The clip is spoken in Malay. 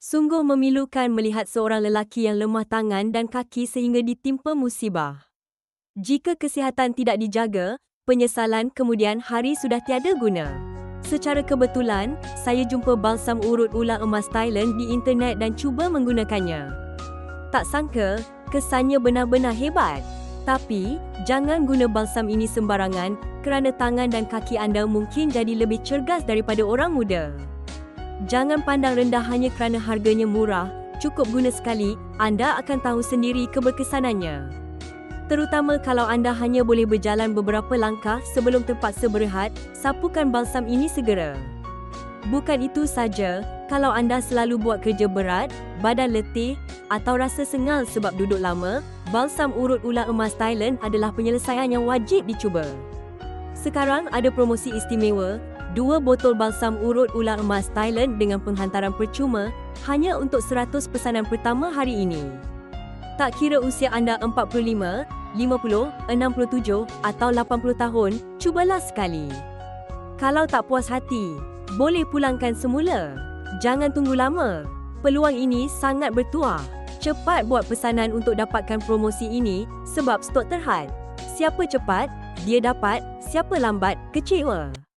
Sungguh memilukan melihat seorang lelaki yang lemah tangan dan kaki sehingga ditimpa musibah. Jika kesihatan tidak dijaga, penyesalan kemudian hari sudah tiada guna. Secara kebetulan, saya jumpa balsam urut ular emas Thailand di internet dan cuba menggunakannya. Tak sangka, kesannya benar-benar hebat. Tapi, jangan guna balsam ini sembarangan kerana tangan dan kaki anda mungkin jadi lebih cergas daripada orang muda. Jangan pandang rendah hanya kerana harganya murah, cukup guna sekali, anda akan tahu sendiri keberkesanannya. Terutama kalau anda hanya boleh berjalan beberapa langkah sebelum terpaksa berehat, sapukan balsam ini segera. Bukan itu saja, kalau anda selalu buat kerja berat, badan letih, atau rasa sengal sebab duduk lama, balsam urut ular emas Thailand adalah penyelesaian yang wajib dicuba. Sekarang ada promosi istimewa, 2 botol balsam urut ular emas Thailand dengan penghantaran percuma hanya untuk 100 pesanan pertama hari ini. Tak kira usia anda 45, 50, 67 atau 80 tahun, cubalah sekali. Kalau tak puas hati, boleh pulangkan semula. Jangan tunggu lama. Peluang ini sangat bertuah. Cepat buat pesanan untuk dapatkan promosi ini sebab stok terhad. Siapa cepat, dia dapat. Siapa lambat, kecewa.